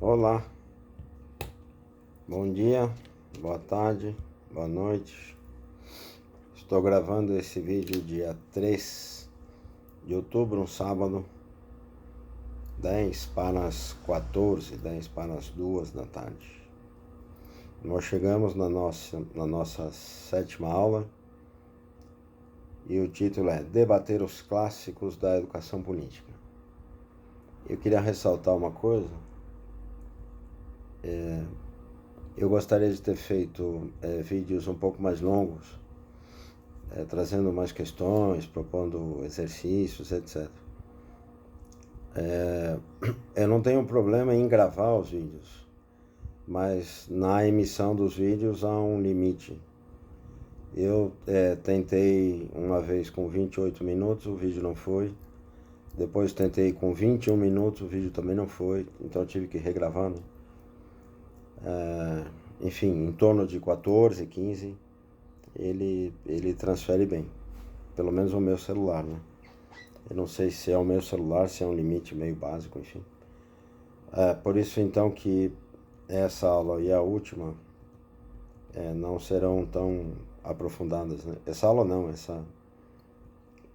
Olá, bom dia, boa tarde, boa noite. Estou gravando esse vídeo dia 3 de outubro, um sábado, 10 para as 14, 10 para as 2 da tarde. Nós chegamos na nossa 7ª aula e o título é Debater os clássicos da educação política. Eu queria ressaltar uma coisa. Eu gostaria de ter feito vídeos um pouco mais longos, trazendo mais questões, propondo exercícios, etc. Eu não tenho problema em gravar os vídeos, mas na emissão dos vídeos há um limite. Eu tentei uma vez com 28 minutos, o vídeo não foi. Depois tentei com 21 minutos, o vídeo também não foi, então eu tive que regravar, né? Enfim, em torno de 14, 15, ele transfere bem. Pelo menos o meu celular, né? Eu não sei se é o meu celular, se é um limite meio básico, enfim. Por isso, então, que essa aula e a última não serão tão aprofundadas, né? Essa aula não, essa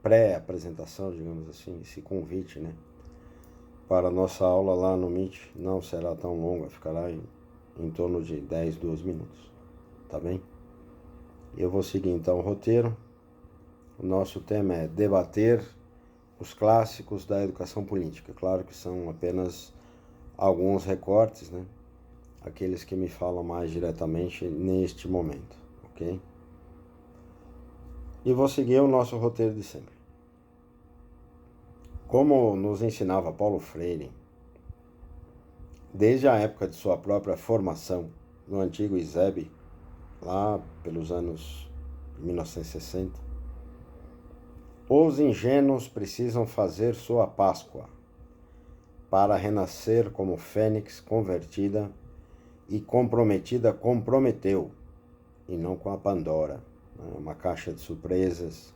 pré-apresentação, digamos assim, esse convite, né? Para a nossa aula lá no Meet não será tão longa, ficará em torno de 10, 12 minutos, tá bem? Eu vou seguir então o roteiro. O nosso tema é debater os clássicos da educação política. Claro que são apenas alguns recortes, né? Aqueles que me falam mais diretamente neste momento, ok? E vou seguir o nosso roteiro de sempre. Como nos ensinava Paulo Freire, desde a época de sua própria formação no antigo ISEB, lá pelos anos 1960, os ingênuos precisam fazer sua Páscoa para renascer como fênix convertida e comprometida comprometeu, e não com a Pandora, uma caixa de surpresas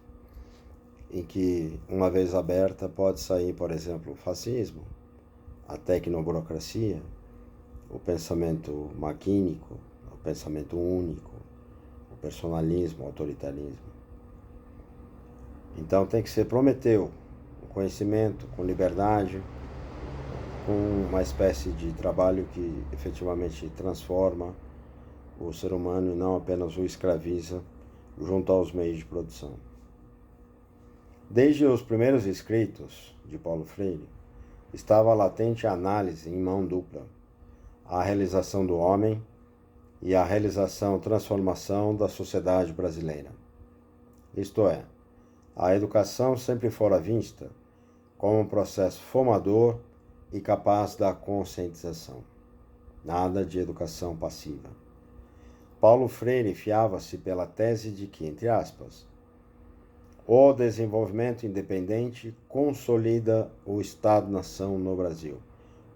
em que, uma vez aberta, pode sair, por exemplo, o fascismo, a tecnoburocracia, o pensamento maquínico, o pensamento único, o personalismo, o autoritarismo. Então tem que ser Prometeu, o conhecimento, com liberdade, com uma espécie de trabalho que efetivamente transforma o ser humano e não apenas o escraviza junto aos meios de produção. Desde os primeiros escritos de Paulo Freire, estava latente a análise em mão dupla, a realização do homem e a transformação da sociedade brasileira. Isto é, a educação sempre fora vista como um processo formador e capaz da conscientização. Nada de educação passiva. Paulo Freire fiava-se pela tese de que, entre aspas, o desenvolvimento independente consolida o Estado-nação no Brasil,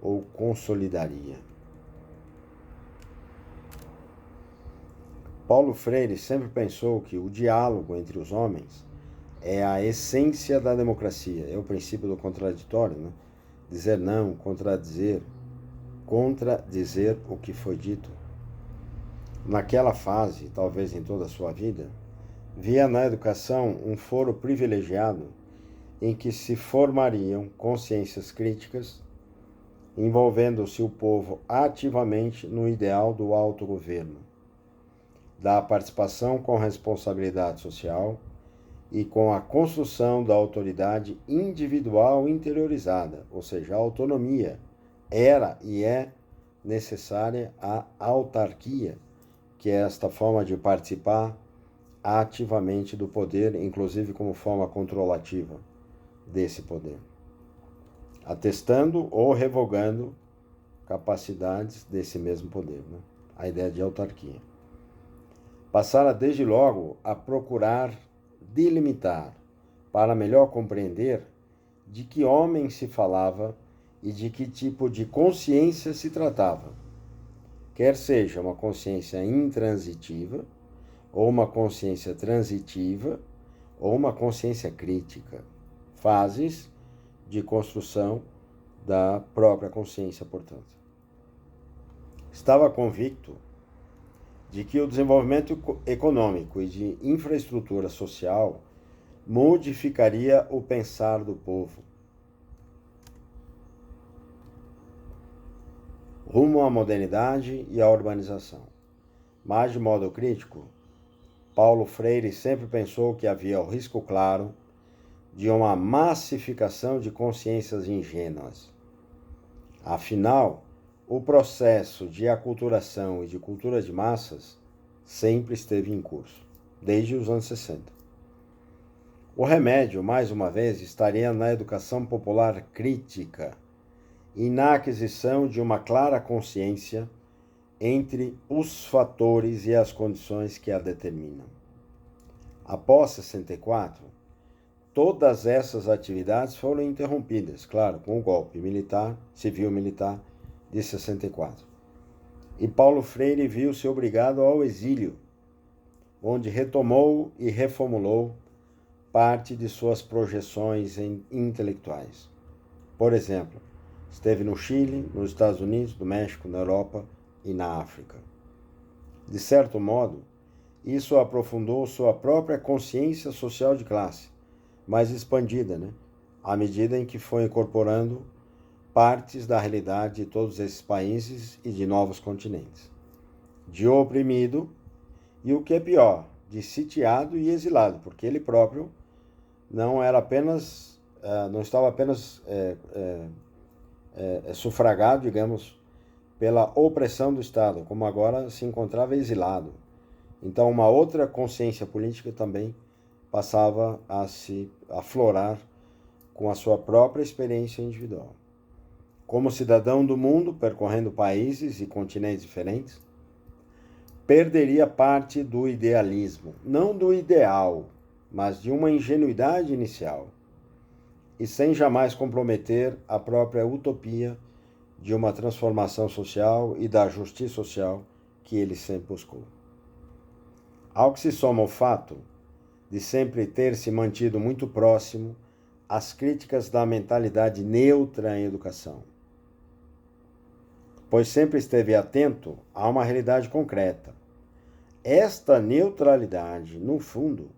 ou consolidaria. Paulo Freire sempre pensou que o diálogo entre os homens é a essência da democracia, é o princípio do contraditório, né? Dizer não, contradizer o que foi dito. Naquela fase, talvez em toda a sua vida, via na educação um foro privilegiado em que se formariam consciências críticas, envolvendo-se o povo ativamente no ideal do autogoverno, da participação com responsabilidade social e com a construção da autoridade individual interiorizada, ou seja, a autonomia. Era e é necessária a autarquia, que é esta forma de participar ativamente do poder, inclusive como forma controlativa desse poder, atestando ou revogando capacidades desse mesmo poder, né? A ideia de autarquia. Passara desde logo a procurar delimitar, para melhor compreender de que homem se falava e de que tipo de consciência se tratava, quer seja uma consciência intransitiva, ou uma consciência transitiva, ou uma consciência crítica. Fases de construção da própria consciência, portanto. estava convicto de que o desenvolvimento econômico e de infraestrutura social modificaria o pensar do povo, rumo à modernidade e à urbanização. Mas, de modo crítico, Paulo Freire sempre pensou que havia o risco claro de uma massificação de consciências ingênuas. Afinal, o processo de aculturação e de cultura de massas sempre esteve em curso, desde os anos 60. O remédio, mais uma vez, estaria na educação popular crítica e na aquisição de uma clara consciência entre os fatores e as condições que a determinam. Após 64, todas essas atividades foram interrompidas, claro, com o golpe civil-militar de 64. E Paulo Freire viu-se obrigado ao exílio, onde retomou e reformulou parte de suas projeções intelectuais. Por exemplo, esteve no Chile, nos Estados Unidos, no México, na Europa e na África. De certo modo, isso aprofundou sua própria consciência social de classe, mais expandida, à medida em que foi incorporando partes da realidade de todos esses países e de novos continentes. De oprimido e, o que é pior, de sitiado e exilado, porque ele próprio não estava apenas sufragado, digamos, pela opressão do Estado, como agora se encontrava exilado. Então, uma outra consciência política também passava a se aflorar com a sua própria experiência individual. Como cidadão do mundo, percorrendo países e continentes diferentes, perderia parte do idealismo, não do ideal, mas de uma ingenuidade inicial, e sem jamais comprometer a própria utopia de uma transformação social e da justiça social que ele sempre buscou. Ao que se soma o fato de sempre ter se mantido muito próximo às críticas da mentalidade neutra em educação, pois sempre esteve atento a uma realidade concreta. Esta neutralidade, no fundo,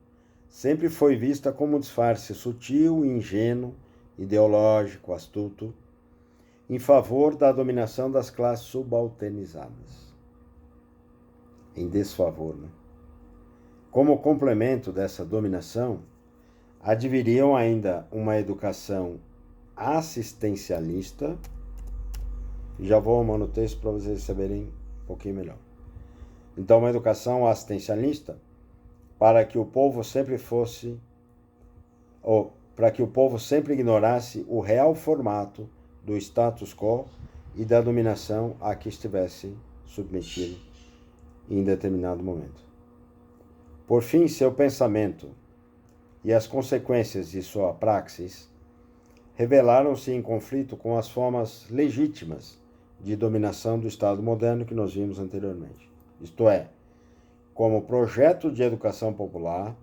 sempre foi vista como um disfarce sutil, ingênuo, ideológico, astuto, em favor da dominação das classes subalternizadas. Em desfavor, Como complemento dessa dominação, adviriam ainda uma educação assistencialista. Já vou arrumando o texto para vocês saberem um pouquinho melhor. Então, uma educação assistencialista para que o povo sempre ignorasse o real formato do status quo e da dominação a que estivesse submetido em determinado momento. Por fim, seu pensamento e as consequências de sua praxis revelaram-se em conflito com as formas legítimas de dominação do Estado moderno que nós vimos anteriormente. Isto é, como projeto de educação popular,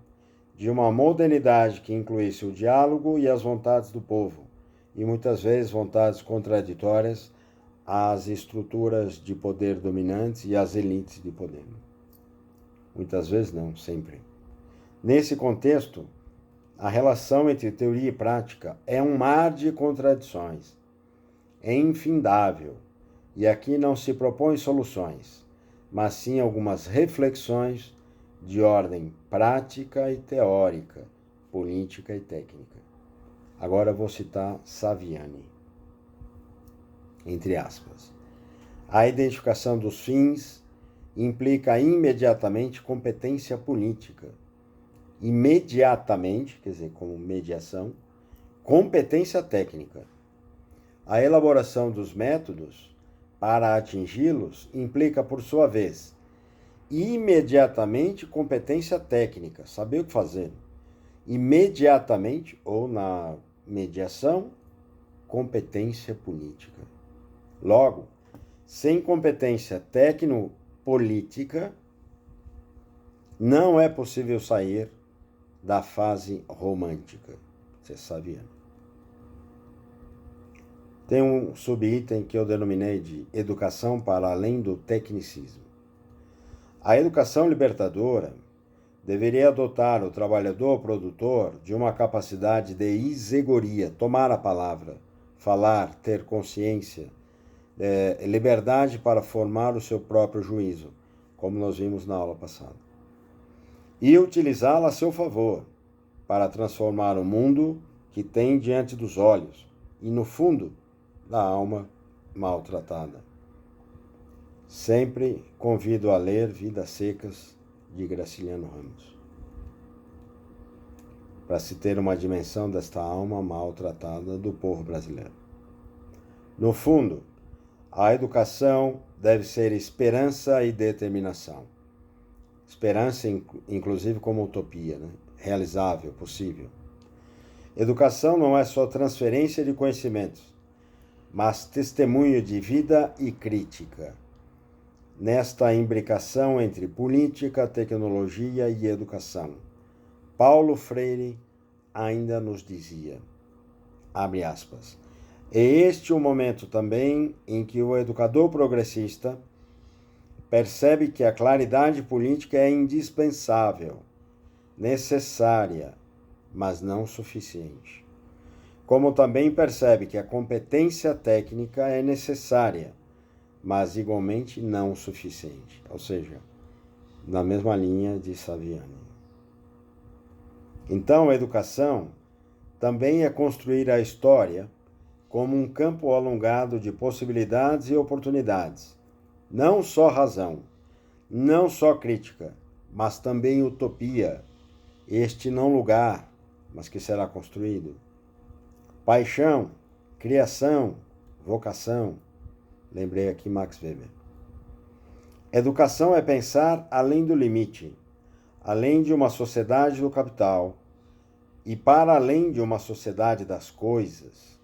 de uma modernidade que incluísse o diálogo e as vontades do povo, e muitas vezes vontades contraditórias às estruturas de poder dominantes e às elites de poder. Muitas vezes não, sempre. Nesse contexto, a relação entre teoria e prática é um mar de contradições. É infindável, e aqui não se propõem soluções, mas sim algumas reflexões de ordem prática e teórica, política e técnica. Agora vou citar Saviani, entre aspas. A identificação dos fins implica imediatamente competência política. Imediatamente, quer dizer, como mediação, competência técnica. A elaboração dos métodos para atingi-los implica, por sua vez, imediatamente competência técnica, saber o que fazer. Imediatamente, ou na mediação, competência política. Logo, sem competência técnico-política, não é possível sair da fase romântica. Você sabia? tem um subitem que eu denominei de educação para além do tecnicismo. A educação libertadora deveria dotar o trabalhador produtor de uma capacidade de isegoria, tomar a palavra, falar, ter consciência, liberdade para formar o seu próprio juízo, como nós vimos na aula passada, e utilizá-la a seu favor para transformar o mundo que tem diante dos olhos e no fundo da alma maltratada. Sempre convido a ler Vidas Secas, de Graciliano Ramos, para se ter uma dimensão desta alma maltratada do povo brasileiro. No fundo, a educação deve ser esperança e determinação. Esperança, inclusive, como utopia, né? Realizável, possível. Educação não é só transferência de conhecimentos, mas testemunho de vida e crítica. Nesta imbricação entre política, tecnologia e educação, Paulo Freire ainda nos dizia, abre aspas, é este o momento também em que o educador progressista percebe que a claridade política é indispensável, necessária, mas não suficiente. Como também percebe que a competência técnica é necessária, mas igualmente não suficiente. Ou seja, na mesma linha de Saviani. Então, a educação também é construir a história como um campo alongado de possibilidades e oportunidades. Não só razão, não só crítica, mas também utopia. Este não lugar, mas que será construído. Paixão, criação, vocação. Lembrei aqui Max Weber. Educação é pensar além do limite, além de uma sociedade do capital e para além de uma sociedade das coisas.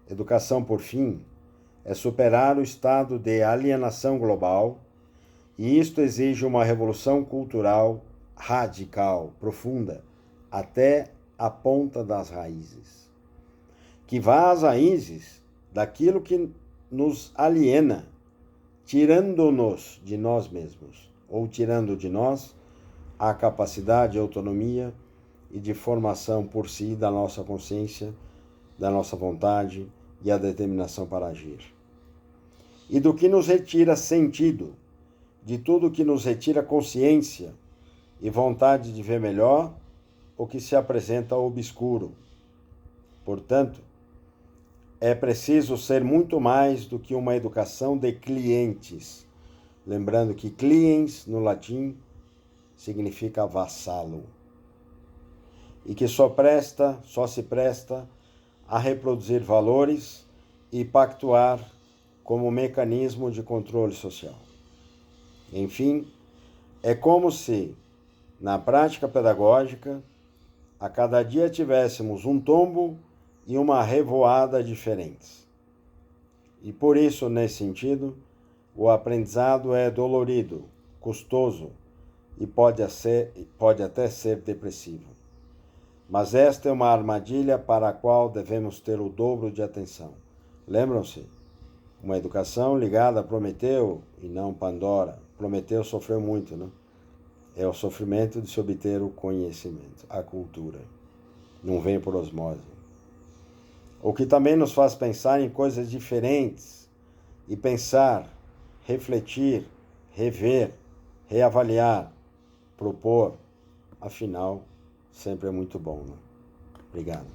Educação, por fim, é superar o estado de alienação global, e isto exige uma revolução cultural radical, profunda, até a ponta das raízes. Que vá às raízes daquilo que nos aliena, tirando-nos de nós mesmos, ou tirando de nós a capacidade, a autonomia e de formação por si da nossa consciência, da nossa vontade e a determinação para agir. E do que nos retira sentido, de tudo que nos retira consciência e vontade de ver melhor o que se apresenta obscuro. Portanto, é preciso ser muito mais do que uma educação de clientes. Lembrando que cliens, no latim, significa vassalo. E que só se presta a reproduzir valores e pactuar como mecanismo de controle social. Enfim, é como se, na prática pedagógica, a cada dia tivéssemos um tombo e uma revoada diferentes. E por isso, nesse sentido, o aprendizado é dolorido, custoso e pode até ser depressivo. Mas esta é uma armadilha para a qual devemos ter o dobro de atenção. Lembram-se? Uma educação ligada a Prometeu e não Pandora. Prometeu sofreu muito, né? É o sofrimento de se obter o conhecimento, a cultura. Não vem por osmose. O que também nos faz pensar em coisas diferentes e pensar, refletir, rever, reavaliar, propor. Afinal, sempre é muito bom, né? Obrigado.